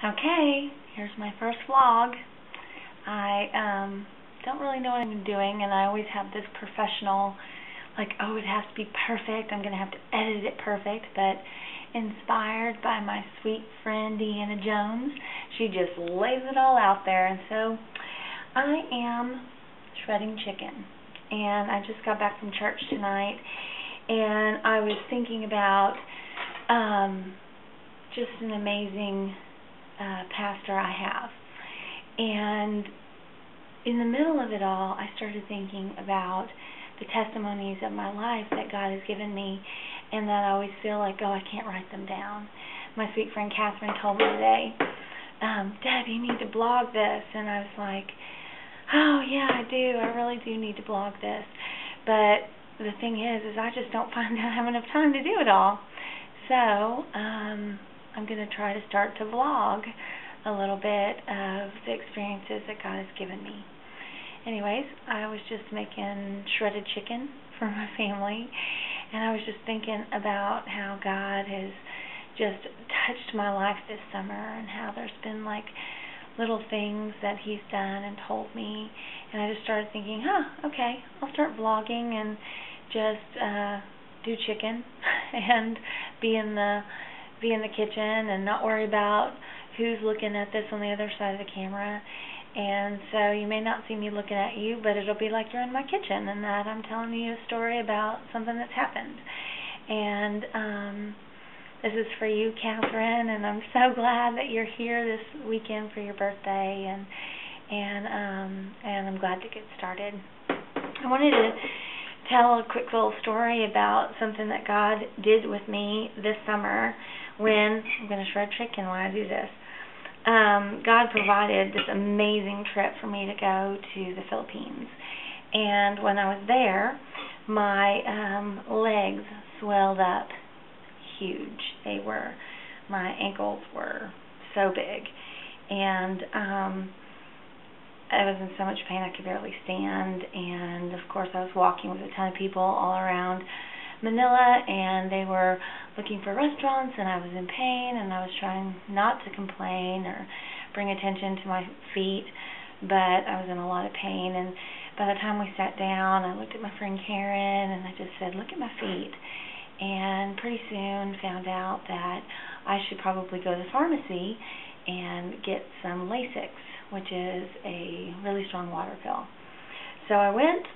Okay, here's my first vlog. I don't really know what I'm doing, and I always have this professional, like, oh, it has to be perfect, I'm going to have to edit it perfect, but inspired by my sweet friend Deanna Jones, she just lays it all out there. And so I am shredding chicken, and I just got back from church tonight, and I was thinking about just an amazing pastor I have. And in the middle of it all, I started thinking about the testimonies of my life that God has given me, and that I always feel like, oh, I can't write them down. My sweet friend Catherine told me today, Deb, you need to blog this. And I was like, oh, yeah, I do. I really do need to blog this. But the thing is I just don't find I have enough time to do it all. So I'm going to try to start to vlog a little bit of the experiences that God has given me. Anyways, I was just making shredded chicken for my family, and I was just thinking about how God has just touched my life this summer, and how there's been like little things that He's done and told me, and I just started thinking, okay, I'll start vlogging and just do chicken and be in the kitchen and not worry about who's looking at this on the other side of the camera. And so you may not see me looking at you, but it'll be like you're in my kitchen and that I'm telling you a story about something that's happened. And this is for you, Catherine, and I'm so glad that you're here this weekend for your birthday, and I'm glad to get started. I wanted to tell a quick little story about something that God did with me this summer when I'm going to shred chicken while I do this. God provided this amazing trip for me to go to the Philippines, and when I was there, my legs swelled up huge. My ankles were so big, and I was in so much pain I could barely stand. And of course I was walking with a ton of people all around Manila, and they were looking for restaurants, and I was in pain, and I was trying not to complain or bring attention to my feet, but I was in a lot of pain. And by the time we sat down, I looked at my friend Karen, and I just said, look at my feet. And pretty soon found out that I should probably go to the pharmacy and get some Lasix, which is a really strong water pill. So I went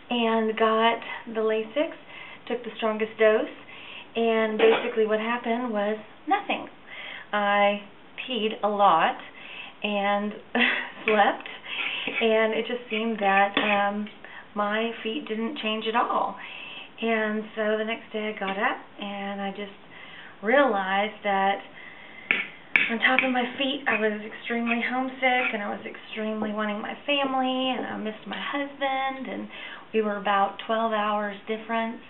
and got the Lasix, took the strongest dose, and basically what happened was nothing. I peed a lot and slept, and it just seemed that my feet didn't change at all. And so the next day I got up, and I just realized that on top of my feet I was extremely homesick, and I was extremely wanting my family, and I missed my husband, and we were about 12 hours difference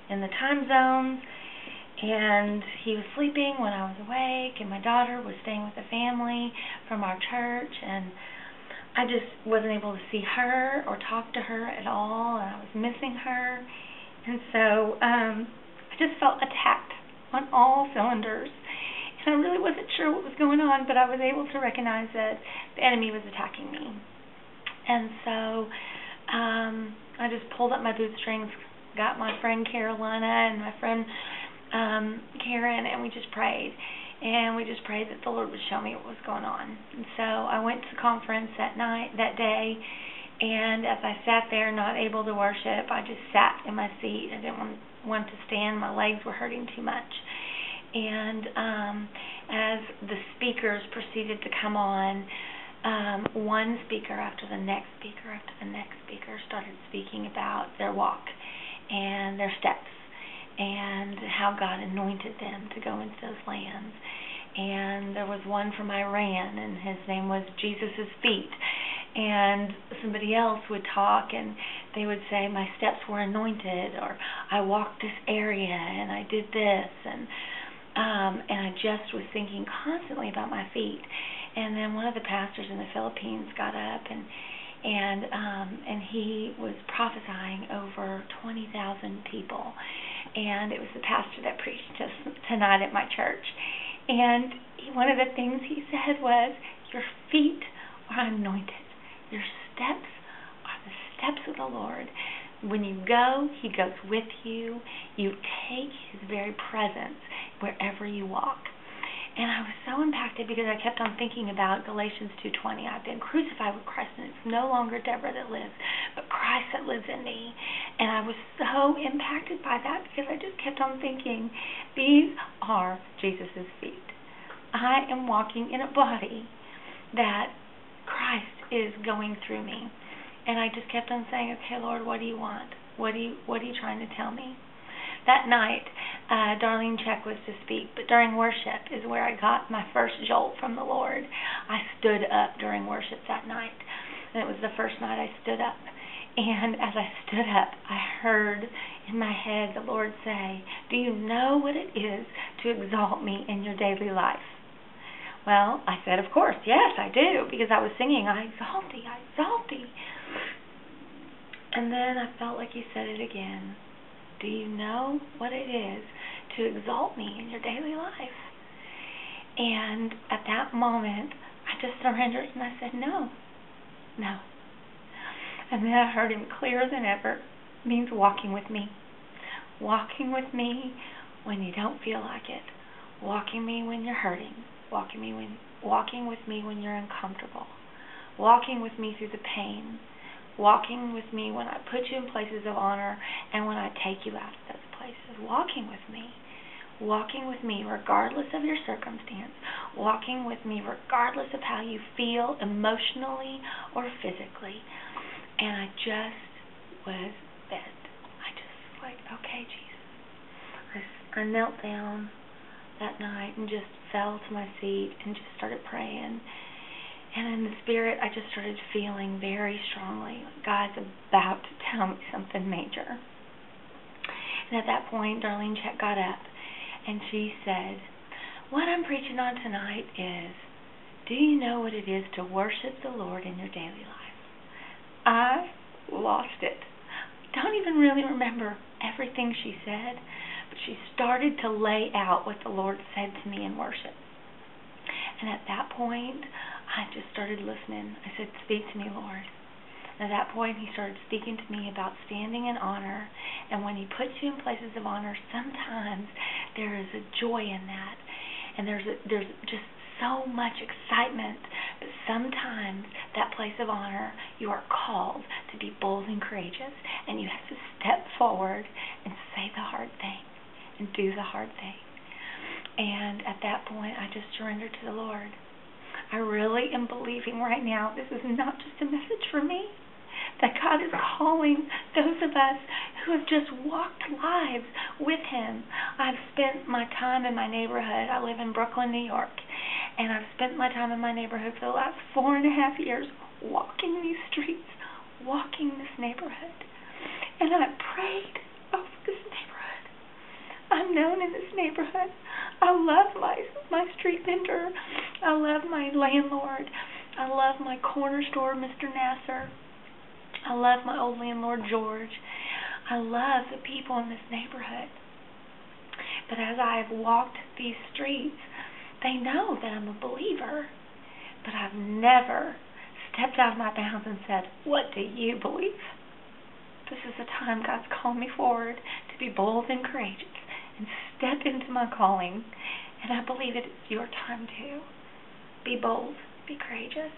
in the time zones, and he was sleeping when I was awake, and my daughter was staying with the family from our church, and I just wasn't able to see her or talk to her at all, and I was missing her. And so I just felt attacked on all cylinders, and I really wasn't sure what was going on, but I was able to recognize that the enemy was attacking me. And so I just pulled up my bootstrings, got my friend Carolina and my friend Karen, and we just prayed. And we just prayed that the Lord would show me what was going on. And so I went to the conference that day, and as I sat there not able to worship, I just sat in my seat. I didn't want to stand. My legs were hurting too much. And as the speakers proceeded to come on, one speaker after the next speaker after the next speaker started speaking about their walk and their steps, and how God anointed them to go into those lands. And there was one from Iran, and his name was Jesus' Feet. And somebody else would talk, and they would say, my steps were anointed, or I walked this area, and I did this, and I just was thinking constantly about my feet. And then one of the pastors in the Philippines got up, and he was prophesying over 20,000 people, and it was the pastor that preached tonight at my church. And one of the things he said was, your feet are anointed. Your steps are the steps of the Lord. When you go, he goes with you. You take his very presence wherever you walk. And I was so impacted because I kept on thinking about Galatians 2:20. I've been crucified with Christ, and it's no longer Deborah that lives, but Christ that lives in me. And I was so impacted by that because I just kept on thinking, these are Jesus' feet. I am walking in a body that Christ is going through me. And I just kept on saying, okay, Lord, what do you want? What are you trying to tell me? That night, Darlene Check was to speak, but during worship is where I got my first jolt from the Lord. I stood up during worship that night, and it was the first night I stood up. And as I stood up, I heard in my head the Lord say, do you know what it is to exalt me in your daily life? Well, I said, of course, yes, I do, because I was singing, I exalt thee, I exalt thee. And then I felt like he said it again. Do you know what it is to exalt me in your daily life? And at that moment, I just surrendered and I said, no. And then I heard him clearer than ever. It means walking with me. Walking with me when you don't feel like it. Walking me when you're hurting. Walking with me when you're uncomfortable. Walking with me through the pain. Walking with me when I put you in places of honor and when I take you out of those places. Walking with me. Walking with me regardless of your circumstance. Walking with me regardless of how you feel emotionally or physically. And I just was bent. I just was like, okay, Jesus. I knelt down that night and just fell to my seat and just started praying. And in the spirit, I just started feeling very strongly, God's about to tell me something major. And at that point, Darlene Check got up, and she said, what I'm preaching on tonight is, do you know what it is to worship the Lord in your daily life? I lost it. I don't even really remember everything she said, but she started to lay out what the Lord said to me in worship. And at that point, I just started listening. I said, speak to me, Lord. And at that point, he started speaking to me about standing in honor. And when he puts you in places of honor, sometimes there is a joy in that. And there's just so much excitement. But sometimes that place of honor, you are called to be bold and courageous. And you have to step forward and say the hard thing and do the hard thing. And at that point, I just surrendered to the Lord. I really am believing right now this is not just a message for me, that God is calling those of us who have just walked lives with him. I've spent my time in my neighborhood. I live in Brooklyn, New York, and I've spent my time in my neighborhood for the last 4.5 years walking these streets, walking this neighborhood. And I prayed over this neighborhood. I'm known in this neighborhood. I love my street vendor. I love my landlord. I love my corner store, Mr. Nasser. I love my old landlord, George. I love the people in this neighborhood. But as I have walked these streets, they know that I'm a believer. But I've never stepped out of my bounds and said, what do you believe? This is the time God's called me forward to be bold and courageous and step into my calling. And I believe it is your time too. Be bold, be courageous.